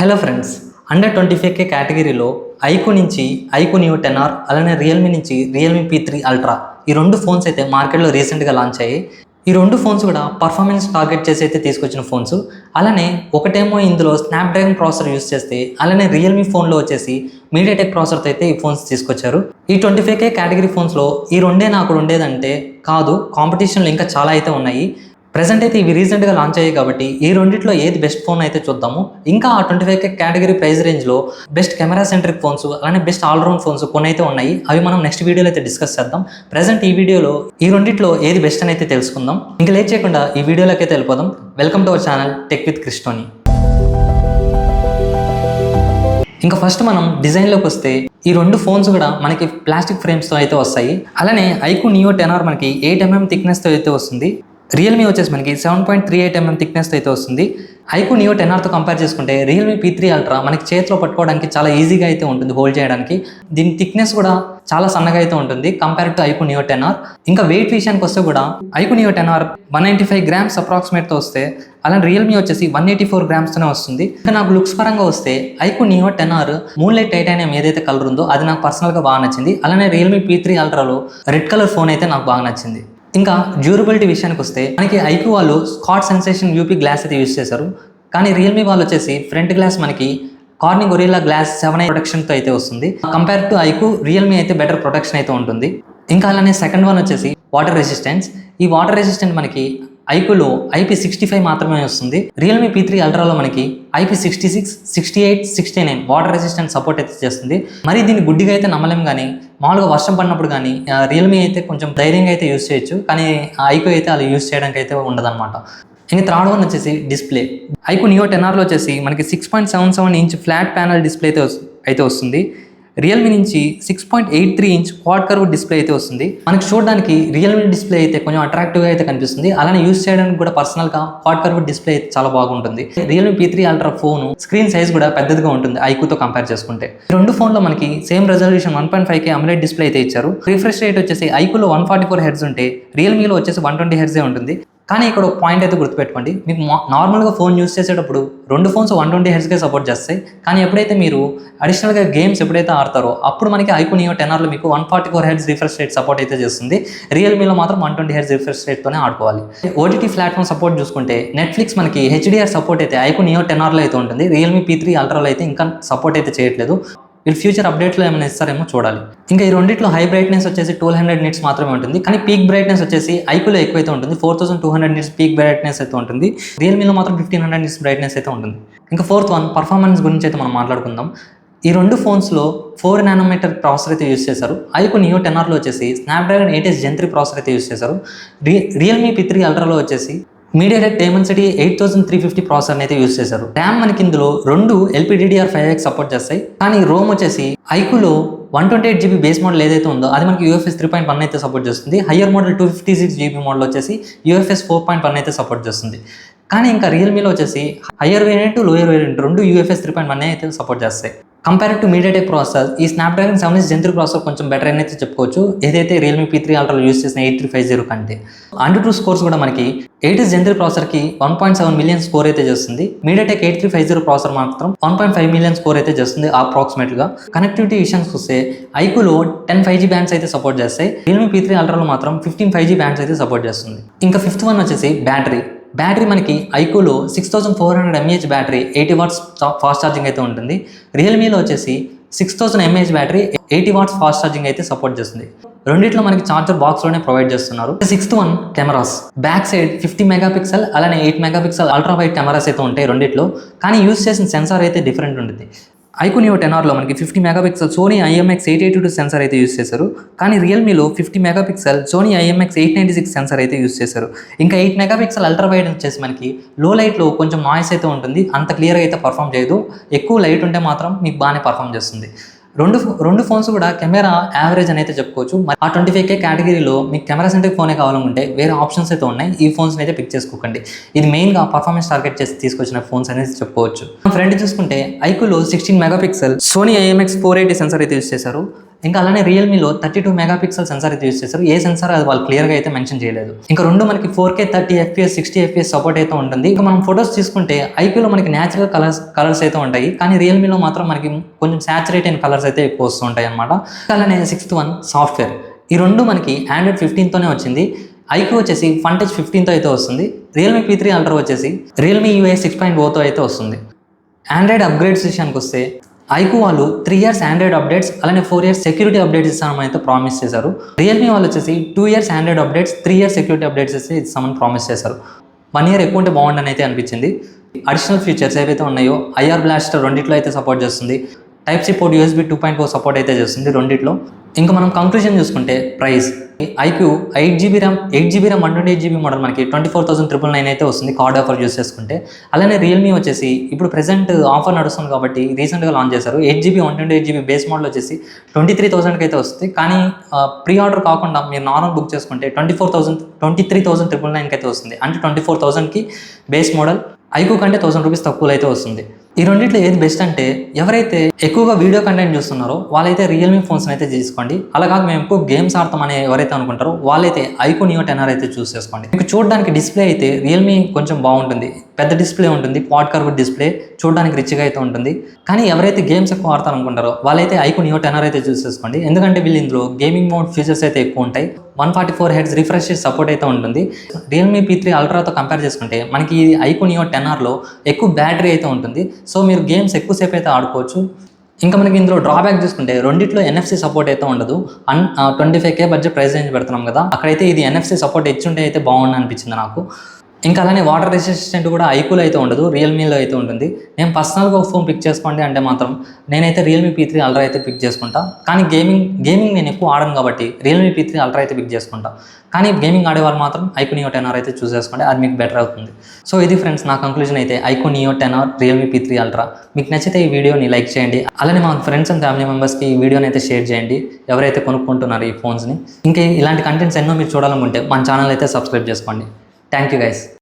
Hello friends, under 25K కేటగిరీలో IQ నుంచి IQ new 10R అలానే రియల్మీ నుంచి రియల్మీ P3 అల్ట్రా ఈ రెండు ఫోన్స్ అయితే మార్కెట్లో రీసెంట్గా లాంచ్ అయ్యాయి. ఈ రెండు ఫోన్స్ కూడా పర్ఫార్మెన్స్ టార్గెట్ చేసి అయితే తీసుకొచ్చిన ఫోన్స్. అలానే ఒకటేమో ఇందులో స్నాప్డ్రాగన్ ప్రాసెసర్ యూస్ చేస్తే, అలానే రియల్మీ ఫోన్లో వచ్చేసి మీడియాటెక్ ప్రాసెసర్తో అయితే ఈ ఫోన్స్ తీసుకొచ్చారు. ఈ 25K కేటగిరీ ఫోన్స్లో ఈ రెండే నాకు ఉండేదంటే కాదు, కాంపిటీషన్లు ఇంకా చాలా అయితే ఉన్నాయి. ప్రెజెంట్ అయితే ఇవి రీసెంట్గా లాంచ్ అయ్యాయి కాబట్టి ఈ రెండిట్లో ఏది బెస్ట్ ఫోన్ అయితే చూద్దాము. ఇంకా ఆ 25K కేటగిరీ ప్రైస్ రేంజ్లో బెస్ట్ కెమెరా సెంట్రిక్ ఫోన్స్ అలానే బెస్ట్ ఆల్రౌండ్ ఫోన్స్ కొన్ని అయితే ఉన్నాయి. అవి మనం నెక్స్ట్ వీడియోలో అయితే డిస్కస్ చేద్దాం. ప్రెజెంట్ ఈ వీడియోలో ఈ రెండిట్లో ఏది బెస్ట్ అని అయితే తెలుసుకుందాం. ఇంకా లేట్ చేయకుండా ఈ వీడియోలోకి అయితే వెళ్ళిపోదాం. Welcome to our channel tech with క్రిస్టోని. ఇంకా ఫస్ట్ మనం డిజైన్లోకి వస్తే ఈ రెండు ఫోన్స్ కూడా మనకి ప్లాస్టిక్ ఫ్రేమ్స్తో అయితే వస్తాయి. అలానే ఐక్యూ నియో 10R మనకి 8mm థిక్నెస్తో అయితే వస్తుంది. రియల్మీ వచ్చేసి మనకి 7.38mm థిక్నెస్తో అయితే వస్తుంది. ఐక్యూ నియో 10Rతో కంపేర్ చేసుకుంటే రియల్మీ P3 అల్ట్రా మనకి చేతిలో పట్టుకోవడానికి చాలా ఈజీగా అయితే ఉంటుంది, హోల్డ్ చేయడానికి. దీని థిక్నెస్ కూడా చాలా సన్నగా అయితే ఉంటుంది compare to IQ Neo 10R. ఇంకా వెయిట్ విషయానికి వస్తే కూడా ఐక్యూ నియో 10R 195 grams అప్రాక్సిమేట్తో వస్తే, అలానే రియల్మీ వచ్చేసి 184 grams వస్తుంది. ఇంకా నాకు లుక్స్ పరంగా వస్తే iQOO Neo 10R moonlight titanium ఏదైతే కలర్ ఉందో అది నాకు పర్సనల్గా బాగా నచ్చింది. అలానే రియల్మీ P3 అల్ట్రాలో రెడ్ కలర్ ఫోన్ అయితే నాకు బాగా నచ్చింది. ఇంకా డ్యూరబిలిటీ విషయానికి వస్తే మనకి ఐక్యూ వాళ్ళు స్కాట్ సెన్సేషన్ యూపీ గ్లాస్ అయితే యూస్ చేశారు. కానీ రియల్మీ వాళ్ళు వచ్చేసి ఫ్రంట్ గ్లాస్ మనకి కార్నింగ్ గొరిల్లా గ్లాస్ 7i ప్రొటెక్షన్తో అయితే వస్తుంది. కంపేర్ టు ఐక్యూ రియల్మీ అయితే బెటర్ ప్రొటెక్షన్ అయితే ఉంటుంది. ఇంకా అలానే సెకండ్ వన్ వచ్చేసి వాటర్ రెసిస్టెన్స్. ఈ వాటర్ రెసిస్టెంట్ మనకి ఐక్యూలో IP65 మాత్రమే వస్తుంది. రియల్మీ P3 అల్ట్రాలో మనకి IP66, 68, 69 వాటర్ రెసిస్టెంట్ సపోర్ట్ అయితే చేస్తుంది. మరి దీన్ని గుడ్డిగా అయితే నమ్మలేం, కానీ మామూలుగా వర్షం పడినప్పుడు కానీ రియల్మీ అయితే కొంచెం ధైర్యంగా అయితే యూస్ చేయొచ్చు, కానీ ఐక్యూ అయితే అలా యూస్ చేయడానికి అయితే ఉండదన్నమాట. ఇంకా థర్డ్ వన్ వచ్చేసి డిస్ప్లే. ఐక్యూ నియో 10Rలో వచ్చేసి మనకి 6.77 ఇంచ్ ఫ్లాట్ ప్యానల్ డిస్ప్లే అయితే వస్తుంది. రియల్మీ నుంచి 6.83 ఇంచ్ క్వాడ్ కర్వ్ డిస్ప్లే అయితే వస్తుంది. మనకి చూడడానికి రియల్మీ డిస్ప్లే అయితే కొంచెం అట్రాక్టివ్గా అయితే కనిపిస్తుంది. అలానే యూస్ చేయడానికి కూడా పర్సనల్గా క్వాడ్ కర్వ్ డిస్ప్లే అయితే చాలా బాగుంటుంది. Realme P3 ultra phone screen size కూడా పెద్దదిగా ఉంటుంది ఐక్యూతో కంపేర్ చేసుకుంటే. ఈ రెండు ఫోన్లో మనకి same resolution 1.5K AMOLED display అయితే ఇచ్చారు. రిఫ్రెష్ రేట్ వచ్చేసి ఐక్యూలో 144 Hz ఉంటే రియల్మీలో వచ్చేసి 120 Hz ఉంటుంది. కానీ ఇక్కడ ఒక పాయింట్ అయితే గుర్తుపెట్టుకోండి, మీకు నార్మల్గా ఫోన్ యూస్ చేసేటప్పుడు రెండు ఫోన్స్ 120 Hzకే సపోర్ట్ చేస్తాయి. కానీ ఎప్పుడైతే మీరు అడిషనల్గా గేమ్స్ ఎప్పుడైతే ఆడతారో అప్పుడు మనకి ఐక్యూ నియో 10Rలో మీకు 144 Hz రిఫ్రెష్ రేట్ సపోర్ట్ అయితే చేస్తుంది. రియల్మీలో మాత్రం 120 Hz రిఫ్రెష్ రేట్తోనే ఆడుకోవాలి. OTT ప్లాట్ఫామ్ సపోర్ట్ చూసుకుంటే నెట్ఫ్లిక్స్ మనకి HDR సపోర్ట్ అయితే ఐక్యూ నియో 10Rలో అయితే ఉంటుంది. రియల్మీ P3 అల్ట్రాలో అయితే ఇంకా సపోర్ట్ అయితే చేయట్లేదు. వీళ్ళు ఫ్యూచర్ అప్డేట్లో ఏమైనా ఇస్తారేమో చూడాలి. ఇంకా ఈ రెండిట్లో హై బ్రైట్నెస్ వచ్చేసి 1200 nits మాత్రమే ఉంటుంది. కానీ పీక్ బ్రైట్నెస్ వచ్చేసి ఐక్యూలో ఎక్కువైతే ఉంటుంది, 4200 nits పీక్ బ్రైట్నెస్ అయితే ఉంటుంది. రియల్మీలో మాత్రం 1500 nits బ్రైట్నెస్ అయితే ఉంటుంది. ఇంకా ఫోర్త్ వన్ పర్ఫార్మెన్స్ గురించి అయితే మనం మాట్లాడుకుందాం. ఈ రెండు ఫోన్స్లో 4nm ప్రాసెసర్ అయితే యూస్ చేశారు. ఐక్యూ నియో 10Rలో వచ్చేసి స్నాప్డ్రాగన్ 8s Gen 3 ప్రాసెసర్ అయితే యూస్ చేశారు. రియల్మీ P3 అల్ట్రాలో వచ్చేసి మీడియాటెక్ డైమెన్సిటీ 8350 ప్రాసెసర్ అయితే యూస్ చేశారు. ర్యామ్ మనకి ఇందులో రెండు LPDDR5X సపోర్ట్ చేస్తాయి. కానీ రోమ్ వచ్చేసి ఐక్యూలో 128GB బేస్ మోడల్ ఏదైతే ఉందో అది మనకి UFS 3.1 అయితే సపోర్ట్ చేస్తుంది. హయ్యర్ మోడల్ 256GB మోడల్ వచ్చేసి UFS 4.1 అయితే సపోర్ట్ చేస్తుంది. కానీ ఇంకా రియల్మీలో వచ్చేసి హయ్యర్ వేరియంట్ లోయర్ వేరియంట్ రెండు UFS 3.1 అయితే సపోర్ట్ చేస్తాయి. కంపేర్ టు మీడియాటెక్ ప్రాసెసర్ ఈ స్నాప్డ్రాగన్ 7s Gen 3 ప్రాసెసర్ కొంచెం బెటర్ అని అయితే చెప్పుకోవచ్చు, ఏదైతే రియల్మీ P3 అల్ట్రాలో యూస్ చేసిన 8350 కంటే. AnTuTu స్కోర్స్ కూడా మనకి 8s Gen 3 ప్రాసెసర్కి 1.7 మిలియన్ స్కోర్ అయితే చేస్తుంది. మీడియాటెక్ 8350 ప్రాసెసర్ మాత్రం 1.5 మిలియన్ స్కోర్ అయితే చేస్తుంది అప్రాక్సిమేట్గా. కనెక్టివిటీ విషయానికి వస్తే ఐక్యూలో 10 5G బ్యాండ్స్ అయితే సపోర్ట్ చేస్తాయి. రియల్మీ P3 అల్ట్రాలో మాత్రం 15 5G బ్యాండ్స్ అయితే సపోర్ట్ చేస్తుంది. ఇంకా ఫిఫ్త్ వన్ వచ్చేసి బ్యాటరీ మనకి ఐక్యూలో 6400 mAh battery 80 watts fast charging అయితే ఉంటుంది. రియల్మీలో వచ్చేసి 6000 mAh battery 80 watts fast charging అయితే సపోర్ట్ చేస్తుంది. రెండిట్లో మనకి చార్జర్ బాక్స్లోనే ప్రొవైడ్ చేస్తున్నారు. Sixth one cameras. Back side 50 megapixel అలానే 8 మెగాపిక్సెల్ అల్ట్రా వైడ్ కెమెరాస్ అయితే ఉంటాయి రెండిట్లో. కానీ యూస్ చేసిన సెన్సార్ అయితే డిఫరెంట్ ఉంటుంది. ఐక్యూ నియో 10Rలో మనకి 50 మెగాపిక్సెల్ సోనీ IMX882 సెన్సార్ అయితే యూస్ చేశారు. కానీ రియల్మీలో 50 మెగాపిక్సెల్ సోనీ IMX896 సెన్సార్ అయితే యూస్ చేశారు. ఇంకా 8 మెగాపిక్సెల్ అల్ట్రా వైడ్ వచ్చేసి మనకి లో లైట్లో కొంచెం నాయిస్ అయితే ఉంటుంది, అంత క్లియర్గా అయితే పర్ఫామ్ చేయదు. ఎక్కువ లైట్ ఉంటే మాత్రం మీకు బాగానే పర్ఫామ్ చేస్తుంది. రెండు ఫోన్స్ కూడా కెమెరా యావరేజ్ అని అయితే చెప్పుకోవచ్చు. ఆ 25K కేటగిరీలో మీకు కెమెరా సెంట్రిక్ ఫోనే కావాలనుకుంటే వేరే ఆప్షన్స్ అయితే ఉన్నాయి, ఈ ఫోన్స్ని అయితే పిక్ చేసుకోకండి. ఇది మెయిన్గా పర్ఫార్మెన్స్ టార్గెట్ చేసి తీసుకొచ్చిన ఫోన్స్ అనేది చెప్పుకోవచ్చు. ఫ్రంట్ చూసుకుంటే ఐక్యూలో 16 మెగాపిక్సెల్ సోనీ IMX480 సెన్సార్ అయితే యూస్ చేశారు. ఇంకా అలానే రియల్మీలో 32 మెగాపిక్సెల్ సెన్సార్ అయితే యూస్ చేశారు. ఏ సెన్సార్ అది వాళ్ళు క్లియర్గా అయితే మెన్షన్ చేయలేదు. ఇంకా రెండు మనకి 4K 30 FPS 60 FPS సపోర్ట్ అయితే ఉంటుంది. ఇంకా మనం ఫొటోస్ తీసుకుంటే ఐక్యూలో మనకి న్యాచురల్ కలర్స్ అయితే ఉంటాయి, కానీ రియల్మీలో మాత్రం మనకి కొంచెం సాచురేట్ అయిన కలర్స్ అయితే ఎక్కువ వస్తూ ఉంటాయి అనమాట. అలానే 6th వన్ సాఫ్ట్వేర్. ఈ రెండు మనకి ఆండ్రాయిడ్ 15తోనే వచ్చింది. ఐక్యూ వచ్చేసి ఫంటేజ్ 15తో అయితే వస్తుంది. రియల్మీ P3 అల్ట్రా వచ్చేసి రియల్మీ UI 6.0తో అయితే వస్తుంది. ఆండ్రాయిడ్ అప్గ్రేడ్స్ విషయానికి వస్తే ఐక్యూ వాళ్ళు 3 years ఆండ్రాయిడ్ అప్డేట్స్ అలానే 4 years సెక్యూరిటీ అప్డేట్స్ ఇస్తామని అయితే ప్రామిస్ చేశారు. రియల్మీ వాళ్ళు వచ్చేసి 2 years Android updates 3 years security updates అయితే ఇస్తామని ప్రామిస్ చేశారు. 1 year ఎక్కువ ఉంటే బాగుండని అయితే అనిపించింది. అడిషనల్ ఫీచర్స్ ఏవైతే ఉన్నాయో IR బ్లాస్టర్ రెండిట్లో అయితే సపోర్ట్ చేస్తుంది. Type-C పోర్ట్ USB 2.0 సపోర్ట్ అయితే చేస్తుంది రెండిట్లో. ఇంకా మనం కంక్లూజన్ చూసుకుంటే price IQ 8GB RAM 128GB model మనకి 24,999 అయితే వస్తుంది కార్డ్ ఆఫర్ యూస్ చేసుకుంటే. అలానే రియల్మీ వచ్చేసి ఇప్పుడు ప్రెసెంట్ ఆఫర్ నడుస్తుంది కాబట్టి రీసెంట్గా లాంచ్ చేశారు. 8GB 128GB బేస్ మోడల్ వచ్చేసి 23,000కి అయితే వస్తుంది. కానీ ప్రీ ఆర్డర్ కాకుండా మీరు నార్మల్ బుక్ చేసుకుంటే 23,999కి అయితే వస్తుంది. అంటే 24,000కి బేస్ మోడల్ ఐక్యూ కంటే 1,000 రూపీస్ తక్కువలో అయితే వస్తుంది. ఈ రెండిట్లో ఏది బెస్ట్ అంటే ఎవరైతే ఎక్కువగా వీడియో కంటెంట్ చూస్తున్నారో వాళ్ళైతే రియల్మీ ఫోన్స్ని అయితే తీసుకోండి. అలా కాదు మేము ఎక్కువ గేమ్స్ ఆడతామని ఎవరైతే అనుకుంటారో వాళ్ళైతే ఐక్యూ నియో 10R అయితే చూస్ చేసుకోండి. మీకు చూడడానికి డిస్ప్లే అయితే రియల్మీ కొంచెం బాగుంటుంది, పెద్ద డిస్ప్లే ఉంటుంది, క్వాడ్ కర్వ్డ్ డిస్ప్లే, చూడడానికి రిచ్గా అయితే ఉంటుంది. కానీ ఎవరైతే గేమ్స్ ఎక్కువ ఆడతారు అనుకుంటారో వాళ్ళైతే ఐక్యూ నియో 10R అయితే చూస్ చేసుకోండి. ఎందుకంటే వీళ్ళు ఇందులో గేమింగ్ మోడ్ ఫీచర్స్ అయితే ఎక్కువ ఉంటాయి. 144 Hz రిఫ్రెష్ సపోర్ట్ అయితే ఉంటుంది. రియల్మీ P3 అల్ట్రాతో కంపేర్ చేసుకుంటే మనకి ఈ ఐక్యూ నియో 10Rలో ఎక్కువ బ్యాటరీ అయితే ఉంటుంది. సో మీరు గేమ్స్ ఎక్కువసేపు అయితే ఆడుకోవచ్చు. ఇంకా మనకి ఇందులో డ్రాబ్యాక్ చూసుకుంటే రెండిట్లో NFC సపోర్ట్ అయితే ఉండదు. 25K బడ్జెట్ ప్రైస్ రేంజ్ పెడుతున్నాం కదా, అక్కడైతే ఇది NFC సపోర్ట్ ఇచ్చుంటే అయితే బాగుంది అనిపించింది నాకు. ఇంకా అలానే వాటర్ రెసిస్టెంట్ కూడా ఐక్యూలో అయితే ఉండదు, రియల్మీలో అయితే ఉంటుంది. నేను పర్సనల్గా ఒక ఫోన్ పిక్ చేసుకోండి అంటే మాత్రం నేనైతే రియల్మీ P3 అల్ట్రా అయితే పిక్ చేసుకుంటా. కానీ గేమింగ్ నేను ఎక్కువ ఆడను కాబట్టి రియల్మీ P3 అల్ట్రా అయితే పిక్ చేసుకుంటా. కానీ గేమింగ్ ఆడేవాళ్ళు మాత్రం ఐక్యూ నియో 10R అయితే చూస్ చేసుకోండి, అది మీకు బెటర్ అవుతుంది. సో ఇది ఫ్రెండ్స్ నా కంక్లూజన్ అయితే IQ Neo 10R Realme P3 ultra. మీకు నచ్చితే ఈ వీడియోని లైక్ చేయండి. అలానే మా ఫ్రెండ్స్ అండ్ ఫ్యామిలీ మెంబర్స్కి ఈ వీడియోని అయితే షేర్ చేయండి ఎవరైతే కొనుక్కుంటున్నారు ఈ ఫోన్స్ని. ఇంకా ఇలాంటి కంటెంట్స్ ఎన్నో మీరు చూడాలనుకుంటే మన ఛానల్ అయితే సబ్స్క్రైబ్ చేసుకోండి. Thank you guys.